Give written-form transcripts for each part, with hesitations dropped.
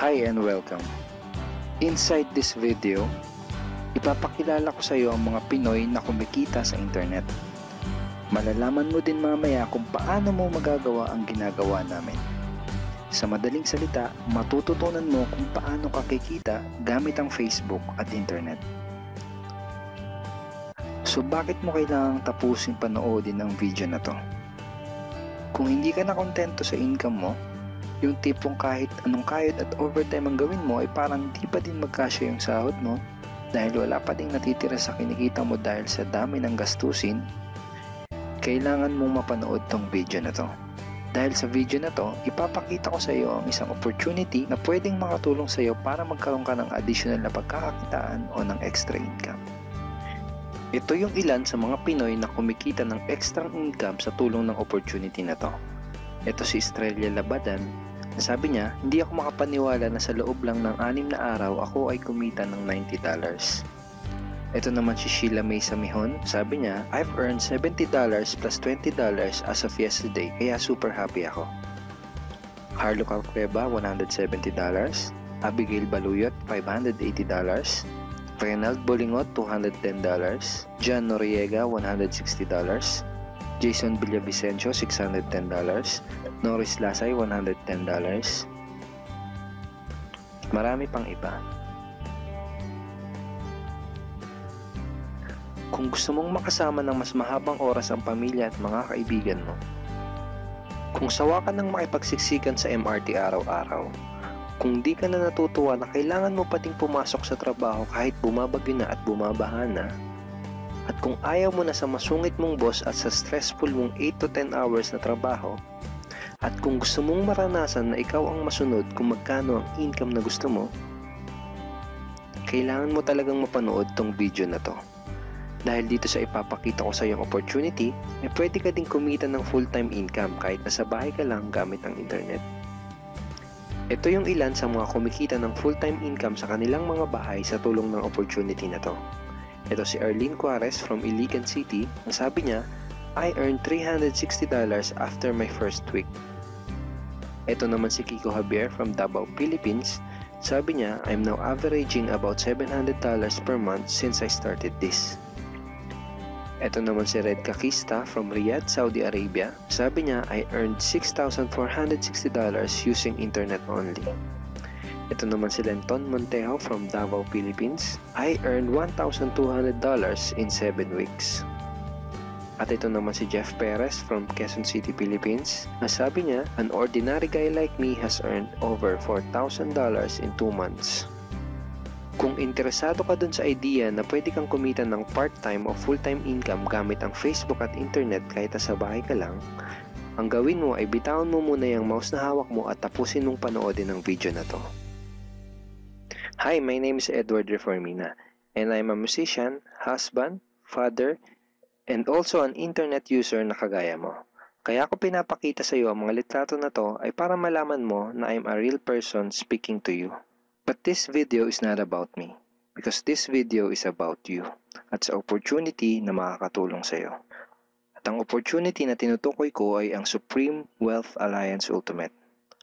Hi and welcome. Inside this video, ipapakilala ko sa iyo ang mga Pinoy na kumikita sa internet. Malalaman mo din mamaya kung paano mo magagawa ang ginagawa namin. Sa madaling salita, matututunan mo kung paano ka kikita gamit ang Facebook at internet. So bakit mo kailangang tapusin panoodin ang video na to? Kung hindi ka na kontento sa income mo, yung tipong kahit anong kayod at overtime ang gawin mo ay parang di pa din magkasya yung sahod mo dahil wala pa ding natitira sa kinikita mo dahil sa dami ng gastusin, kailangan mong mapanood tong video na to. Dahil sa video na to, ipapakita ko sa iyo ang isang opportunity na pwedeng makatulong sa iyo para magkaroon ka ng additional na pagkakakitaan o ng extra income. Ito yung ilan sa mga Pinoy na kumikita ng extra income sa tulong ng opportunity na to. Ito si Estrella Labadan. Sabi niya, hindi ako makapaniwala na sa loob lang ng 6 na araw ako ay kumita ng $90. Ito naman si Sheila May Samihon. Sabi niya, I've earned $70 plus $20 as of yesterday, kaya super happy ako. Harlo Calcreba, $170. Abigail Baluyot, $580. Reynald Bolingot, $210. John Noriega, $160. Jason Villavicencio, $610. Norris Lasay, $110. Marami pang iba. Kung gusto mong makasama ng mas mahabang oras ang pamilya at mga kaibigan mo, kung sawa ka ng makipagsiksikan sa MRT araw-araw, kung di ka na natutuwa na kailangan mo pating pumasok sa trabaho kahit bumabagyo na at bumabaha na, at kung ayaw mo na sa masungit mong boss at sa stressful mong 8 to 10 hours na trabaho, at kung gusto mong maranasan na ikaw ang masunod kung magkano ang income na gusto mo, kailangan mo talagang mapanood tong video na to. Dahil dito sa ipapakita ko sa iyong opportunity, ay pwede ka ding kumita ng full-time income kahit nasa bahay ka lang gamit ang internet. Ito yung ilan sa mga kumikita ng full-time income sa kanilang mga bahay sa tulong ng opportunity na to. Ito si Arlene Juarez from Iligan City. Ang sabi niya, I earned $360 after my first week. Ito naman si Kiko Javier from Davao, Philippines. Sabi niya, I'm now averaging about $700 per month since I started this. Ito naman si Red Kakista from Riyadh, Saudi Arabia. Sabi niya, I earned $6,460 using internet only. Ito naman si Lenton Montejo from Davao, Philippines. I earned $1,200 in 7 weeks. At ito naman si Jeff Perez from Quezon City, Philippines. Sabi niya, an ordinary guy like me has earned over $4,000 in 2 months. Kung interesado ka dun sa idea na pwede kang kumita ng part-time o full-time income gamit ang Facebook at internet kahit sa bahay ka lang, ang gawin mo ay bitawan mo muna yung mouse na hawak mo at tapusin mong panoodin ang video na to. Hi, my name is Edward Reformina, and I'm a musician, husband, father, and also an internet user na kagaya mo. Kaya ako pinapakita sa iyo ang mga litrato na to ay para malaman mo na I'm a real person speaking to you. But this video is not about me, because this video is about you at sa opportunity na makakatulong sa iyo. At ang opportunity na tinutukoy ko ay ang Supreme Wealth Alliance Ultimate.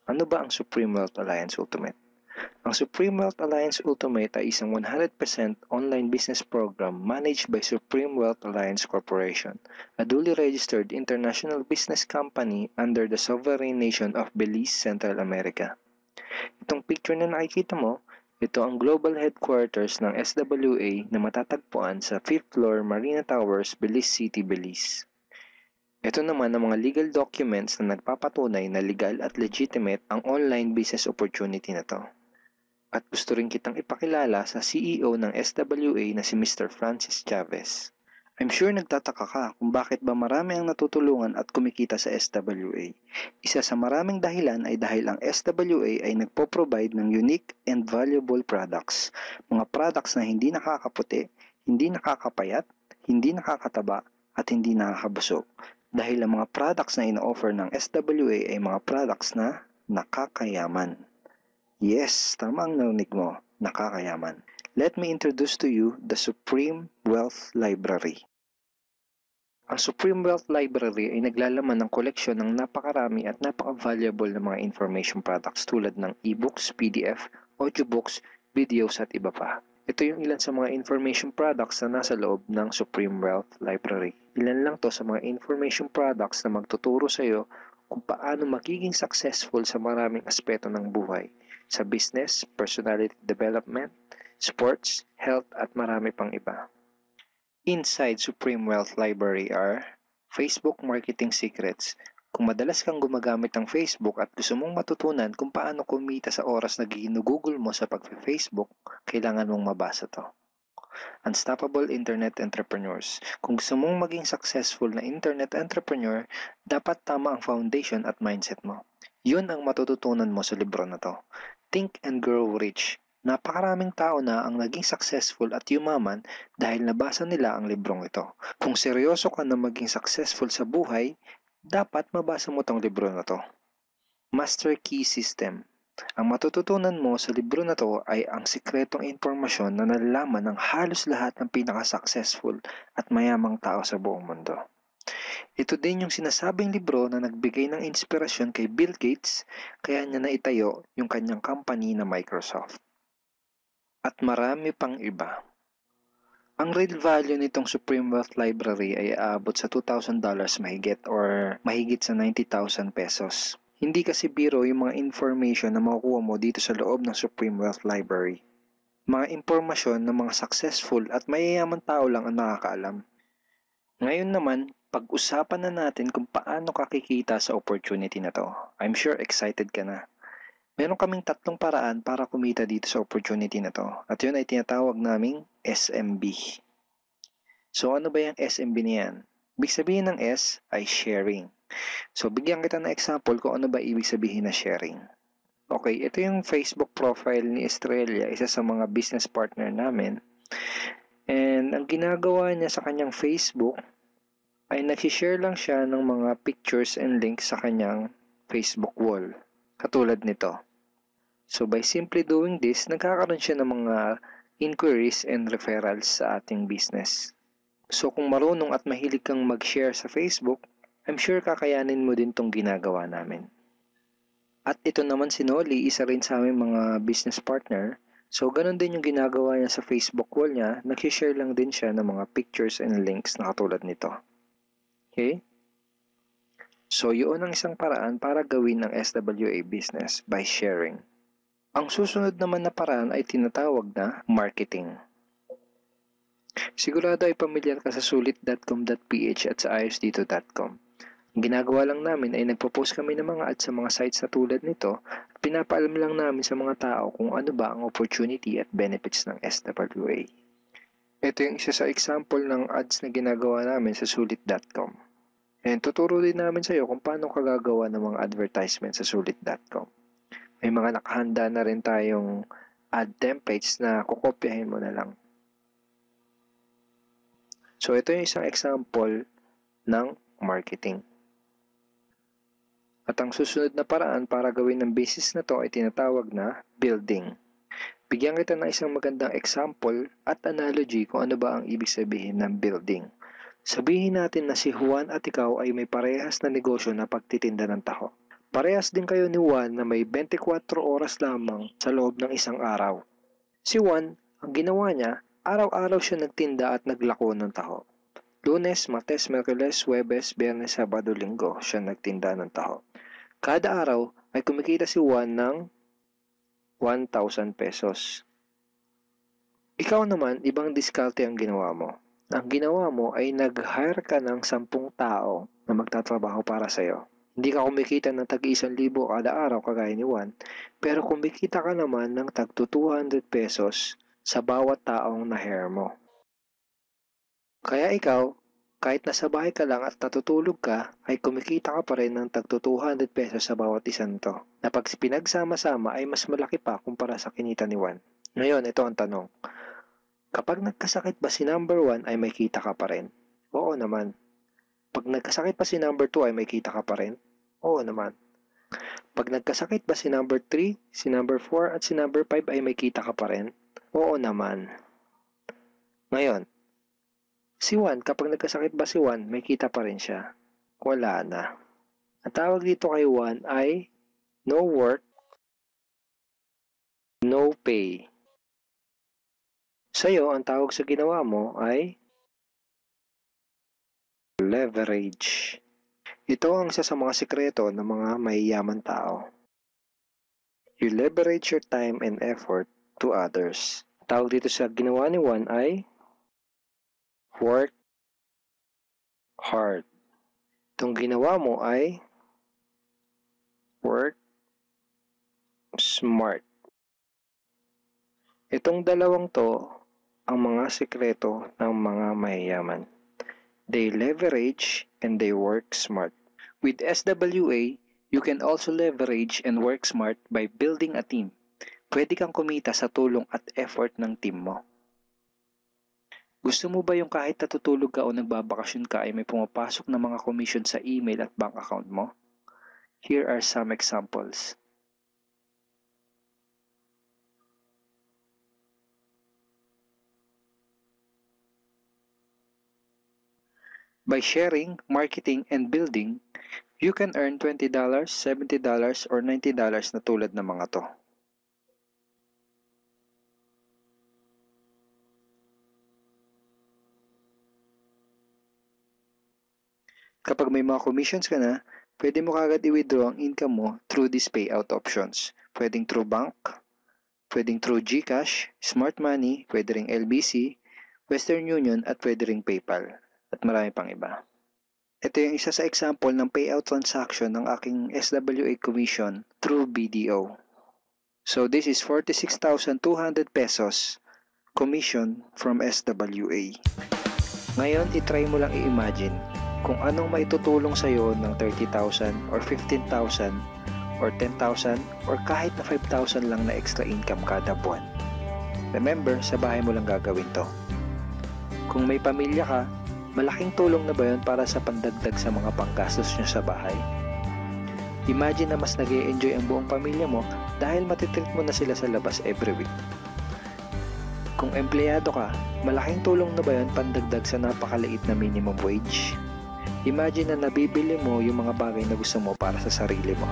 Ano ba ang Supreme Wealth Alliance Ultimate? Ang Supreme Wealth Alliance Ultimate ay isang 100% online business program managed by Supreme Wealth Alliance Corporation, a duly registered international business company under the sovereign nation of Belize, Central America. Itong picture na nakikita mo, ito ang global headquarters ng SWA na matatagpuan sa 5th floor Marina Towers, Belize City, Belize. Ito naman ang mga legal documents na nagpapatunay na legal at legitimate ang online business opportunity na to. At gusto rin kitang ipakilala sa CEO ng SWA na si Mr. Francis Chavez. I'm sure nagtataka ka kung bakit ba marami ang natutulungan at kumikita sa SWA. Isa sa maraming dahilan ay dahil ang SWA ay nagpo-provide ng unique and valuable products. Mga products na hindi nakakaputi, hindi nakakapayat, hindi nakakataba, at hindi nakakabusog. Dahil ang mga products na ino-offer ng SWA ay mga products na nakakayaman. Yes, tama ang narinig mo, nakakayaman. Let me introduce to you the Supreme Wealth Library. Ang Supreme Wealth Library ay naglalaman ng koleksyon ng napakarami at napaka-valuable na mga information products tulad ng e-books, PDF, audiobooks, videos at iba pa. Ito yung ilan sa mga information products na nasa loob ng Supreme Wealth Library. Ilan lang to sa mga information products na magtuturo sa iyo kung paano magiging successful sa maraming aspeto ng buhay, sa business, personality development, sports, health at marami pang iba. Inside Supreme Wealth Library are Facebook Marketing Secrets. Kung madalas kang gumagamit ng Facebook at gusto mong matutunan kung paano kumita sa oras na ginugugol mo sa pag-Facebook, kailangan mong mabasa to. Unstoppable Internet Entrepreneurs. Kung gusto mong maging successful na internet entrepreneur, dapat tama ang foundation at mindset mo. Yun ang matututunan mo sa libro na to. Think and Grow Rich. Napakaraming tao na ang naging successful at yumaman dahil nabasa nila ang librong ito. Kung seryoso ka na maging successful sa buhay, dapat mabasa mo tong libro na to. Master Key System. Ang matututunan mo sa libro na to ay ang sikretong impormasyon na nalalaman ng halos lahat ng pinaka-successful at mayamang tao sa buong mundo. Ito din yung sinasabing libro na nagbigay ng inspirasyon kay Bill Gates, kaya niya naitayo yung kanyang company na Microsoft. At marami pang iba. Ang real value nitong Supreme Wealth Library ay aabot sa $2,000 mahigit or mahigit sa 90,000 pesos. Hindi kasi biro yung mga information na makukuha mo dito sa loob ng Supreme Wealth Library. Mga impormasyon ng mga successful at mayayaman tao lang ang nakakaalam. Ngayon naman, pag-usapan na natin kung paano ka kikita sa opportunity na to. I'm sure excited ka na. Meron kaming 3 paraan para kumita dito sa opportunity na to. At yun ay tinatawag naming SMB. So ano ba yung SMB niyan? Ibig sabihin ng S ay sharing. So bigyan kita ng example kung ano ba ibig sabihin na sharing. Okay, ito yung Facebook profile ni Estrella, isa sa mga business partner namin. And ang ginagawa niya sa kanyang Facebook ay nag-share lang siya ng mga pictures and links sa kanyang Facebook wall. Katulad nito. So by simply doing this, nagkakaroon siya ng mga inquiries and referrals sa ating business. So kung marunong at mahilig kang mag-share sa Facebook, I'm sure kakayanin mo din tong ginagawa namin. At ito naman si Nolly, isa rin sa aming mga business partner. So ganun din yung ginagawa niya sa Facebook wall niya, nag-share lang din siya ng mga pictures and links na katulad nito. Okay? So yun ang isang paraan para gawin ang SWA business by sharing. Ang susunod naman na paraan ay tinatawag na marketing. Sigurado ay pamilyar ka sa sulit.com.ph at sa ayosdito.com. Ang ginagawa lang namin ay nagpo-post kami ng mga ads sa mga sites na tulad nito at pinapaalam lang namin sa mga tao kung ano ba ang opportunity at benefits ng SWA. Ito yung isa sa example ng ads na ginagawa namin sa sulit.com. And tuturo din namin sa iyo kung paano ka gagawa ng mga advertisement sa sulit.com. May mga nakahanda na rin tayong ad templates na kukopyahin mo na lang. So ito yung isang example ng marketing. At ang susunod na paraan para gawin ng business na to ay tinatawag na building. Bigyan kita ng isang magandang example at analogy kung ano ba ang ibig sabihin ng building. Sabihin natin na si Juan at ikaw ay may parehas na negosyo na pagtitinda ng taho. Parehas din kayo ni Juan na may 24 oras lamang sa loob ng isang araw. Si Juan, ang ginawa niya, araw-araw siya nagtinda at naglako ng taho. Lunes, Martes, Miyerkules, Huwebes, Biyernes, Sabado, Linggo siya nagtinda ng taho. Kada araw ay kumikita si Juan ng 1,000 pesos. Ikaw naman, ibang diskarte ang ginawa mo. Ang ginawa mo ay nag-hire ka ng 10 tao na magtatrabaho para sa'yo. Hindi ka kumikita ng tag-1,000 kada araw kagaya ni Juan, pero kumikita ka naman ng tag 200 pesos sa bawat taong na-hire mo. Kaya ikaw, kahit nasa bahay ka lang at natutulog ka, ay kumikita ka pa rin ng tag 200 pesos sa bawat isang to, na pag pinagsama-sama ay mas malaki pa kumpara sa kinita ni Juan. Ngayon, ito ang tanong. Kapag nagkasakit ba si number 1 ay may kita ka pa rin? Oo naman. Pag nagkasakit pa si number 2 ay may kita ka pa rin? Oo naman. Pag nagkasakit ba si number 3, si number 4 at si number 5 ay may kita ka pa rin? Oo naman. Ngayon, Si Juan, kapag nagkasakit ba si Juan, may kita pa rin siya? Wala na. Ang tawag dito kay Juan ay no work, no pay. Sa'yo, ang tawag sa ginawa mo ay leverage. Ito ang isa sa mga sikreto ng mga mayayaman tao. You leverage your time and effort to others. Tawag dito sa ginawa ni Juan ay work hard. Itong ginawa mo ay work smart. Itong dalawang to ang mga sikreto ng mga mayayaman. They leverage and they work smart. With SWA, you can also leverage and work smart by building a team. Pwede kang kumita sa tulong at effort ng team mo. Gusto mo ba yung kahit natutulog ka o nagbabakasyon ka ay may pumapasok na mga commission sa email at bank account mo? Here are some examples. By sharing, marketing, and building, you can earn $20, $70, or $90 na tulad ng mga to. Kapag may mga commissions ka na, pwede mo kagad i-withdraw ang income mo through these payout options. Pwedeng through bank, pwedeng through GCash, Smart Money, pwede ring LBC, Western Union, at pwede ring PayPal. At marami pang iba. Ito yung isa sa example ng payout transaction ng aking SWA commission through BDO. So this is 46,200 pesos commission from SWA. Ngayon, itry mo lang i-imagine kung anong maitutulong sa'yo ng 30,000 or 15,000 or 10,000 or kahit na 5,000 lang na extra income kada buwan. Remember, sa bahay mo lang gagawin to. Kung may pamilya ka, malaking tulong na ba yun para sa pandagdag sa mga panggastos nyo sa bahay? Imagine na mas nag-e-enjoy ang buong pamilya mo dahil matitreat mo na sila sa labas every week. Kung empleyado ka, malaking tulong na ba yun pandagdag sa napakaliit na minimum wage? Imagine na nabibili mo yung mga bagay na gusto mo para sa sarili mo.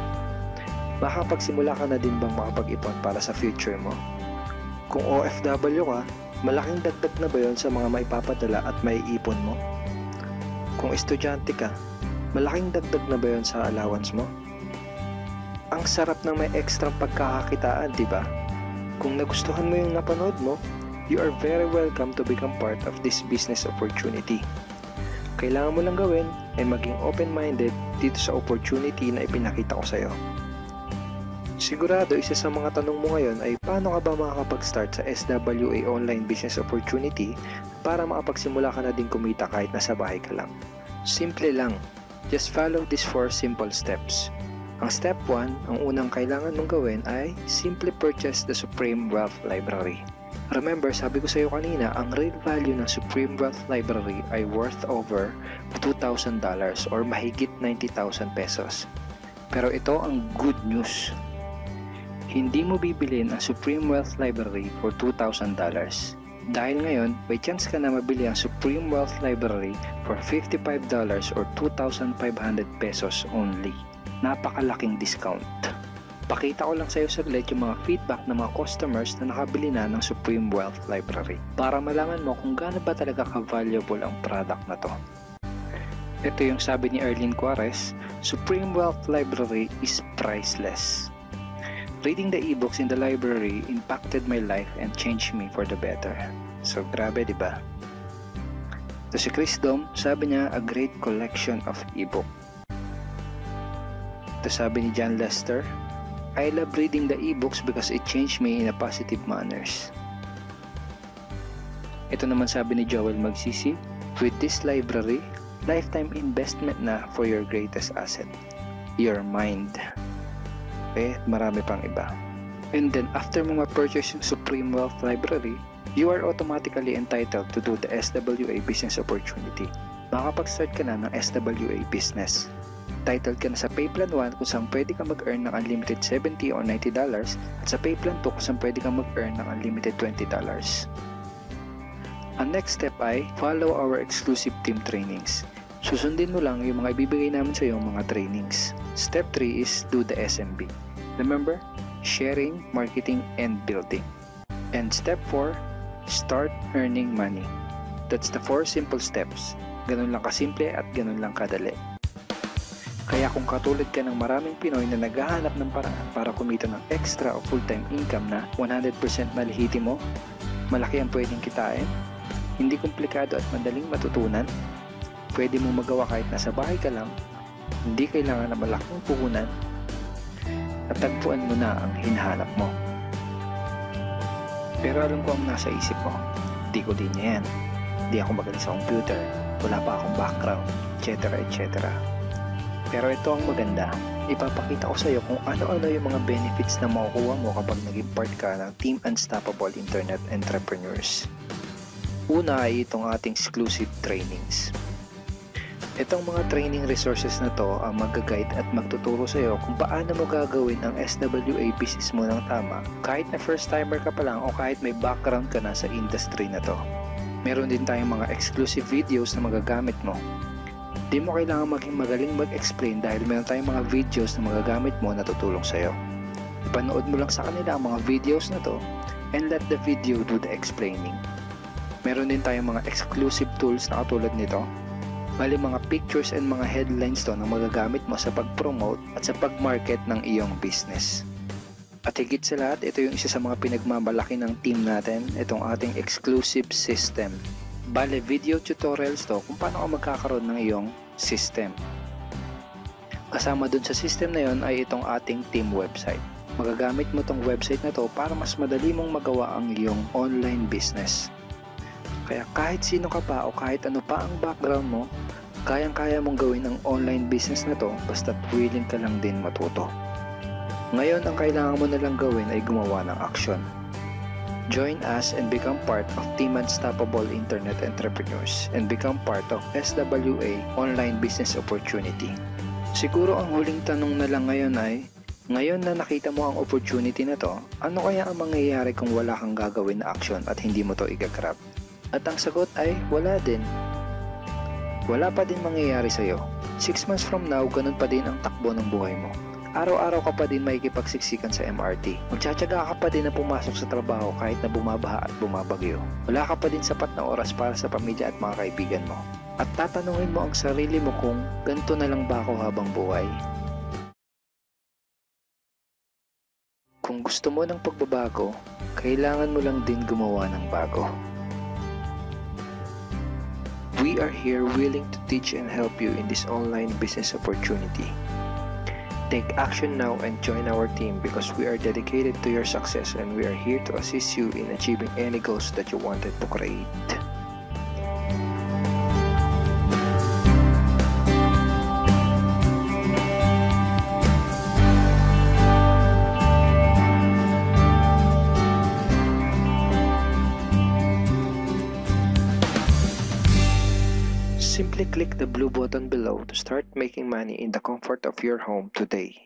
Makapagsimula ka na din bang makapag-ipon para sa future mo? Kung OFW ka, malaking dagdag na ba yun sa mga maipapadala at maiipon mo? Kung estudyante ka, malaking dagdag na ba yun sa allowance mo? Ang sarap ng may extra pagkakakitaan, di ba? Kung nagustuhan mo yung napanood mo, you are very welcome to become part of this business opportunity. Kailangan mo lang gawin ay maging open-minded dito sa opportunity na ipinakita ko sa'yo. Sigurado, isa sa mga tanong mo ngayon ay paano ka ba makakapag-start sa SWA online business opportunity para makapagsimula ka na din kumita kahit nasa bahay ka lang. Simple lang. Just follow these 4 simple steps. Ang step 1, ang unang kailangan mong gawin ay simply purchase the Supreme Wealth Library. Remember, sabi ko sa iyo kanina, ang real value ng Supreme Wealth Library ay worth over $2,000 or mahigit 90,000 pesos. Pero ito ang good news. Hindi mo bibilin ang Supreme Wealth Library for $2,000. Dahil ngayon, may chance ka na mabili ang Supreme Wealth Library for $55 or 2,500 pesos only. Napakalaking discount. Pakita ko lang sa iyo saglit yung mga feedback ng mga customers na nakabili na ng Supreme Wealth Library para malaman mo kung gaano ba talaga ka-valuable ang product na to. Ito yung sabi ni Erlene Juarez, Supreme Wealth Library is priceless. Reading the ebooks in the library impacted my life and changed me for the better. So grabe, di ba? Ito si Chris Dom, sabi niya, a great collection of ebook. Ito sabi ni John Lester, I love reading the ebooks because it changed me in a positive manners. Ito naman sabi ni Joel Magsisi, with this library, lifetime investment na for your greatest asset, your mind. Marami pang iba. And then after mo ma-purchase yung Supreme Wealth Library, you are automatically entitled to do the SWA business opportunity. Makapag-start ka na ng SWA business. Titled ka na sa Payplan 1 kung saan pwede ka mag-earn ng unlimited $70 or $90 at sa Payplan 2 kung saan pwede ka mag-earn ng unlimited $20. Ang next step ay follow our exclusive team trainings. Susundin mo lang yung mga ibibigay namin sa iyo mga trainings. Step 3 is do the SMB. Remember, sharing, marketing, and building. And step 4, start earning money. That's the 4 simple steps. Ganun lang kasimple at ganun lang kadali. Kaya kung katulad ka ng maraming Pinoy na naghahanap ng paraan para kumita ng extra o full-time income na 100% malihitimo, malaki ang pwedeng kitain, hindi komplikado at madaling matutunan, pwede mong magawa kahit nasa bahay ka lang, hindi kailangan na malaking puhunan, at tagpuan mo na ang hinahanap mo. Pero alam ko ang nasa isip mo, di ko din yan, di ako magaling sa computer, wala pa akong background, etc. etc. Pero ito ang maganda, ipapakita ko sa iyo kung ano-ano yung mga benefits na makukuha mo kapag naging part ka ng Team Unstoppable Internet Entrepreneurs. Una ay itong ating exclusive trainings. Itong mga training resources na to ang mag-guide at magtuturo sa iyo kung paano mo gagawin ang SWA business mo ng tama kahit na first timer ka pa lang o kahit may background ka na sa industry na to. Meron din tayong mga exclusive videos na magagamit mo. Di mo kailangan maging magaling mag-explain dahil meron tayong mga videos na magagamit mo na tutulong sa'yo. Ipanood mo lang sa kanila ang mga videos na to and let the video do the explaining. Meron din tayong mga exclusive tools na katulad nito. Bali mga pictures and mga headlines to na magagamit mo sa pag-promote at sa pag-market ng iyong business. At higit sa lahat, ito yung isa sa mga pinagmamalaki ng team natin, itong ating exclusive system. Bale, video tutorials to kung paano ka magkakaroon ng iyong system. Kasama dun sa system na yon ay itong ating team website. Magagamit mo tong website na to para mas madali mong magawa ang iyong online business. Kaya kahit sino ka pa o kahit ano pa ang background mo, kayang-kaya mong gawin ang online business na to basta't willing ka lang din matuto. Ngayon, ang kailangan mo na lang gawin ay gumawa ng action. Join us and become part of Team Unstoppable Internet Entrepreneurs and become part of SWA Online Business Opportunity. Siguro ang huling tanong na lang ngayon ay, ngayon na nakita mo ang opportunity na to, ano kaya ang mangyayari kung wala kang gagawin na action at hindi mo to igagrab? At ang sagot ay, wala din. Wala pa din mangyayari sa'yo. 6 months from now, ganun pa din ang takbo ng buhay mo. Araw-araw ka pa din makikipagsiksikan sa MRT. Magtsatsaga ka pa din na pumasok sa trabaho kahit na bumabaha at bumabagyo. Wala ka pa din sapat na oras para sa pamilya at mga kaibigan mo. At tatanungin mo ang sarili mo kung ganito na lang ba ako habang buhay? Kung gusto mo ng pagbabago, kailangan mo lang din gumawa ng bago. We are here willing to teach and help you in this online business opportunity. Take action now and join our team because we are dedicated to your success and we are here to assist you in achieving any goals that you wanted to create. Simply click the blue button below to start making money in the comfort of your home today.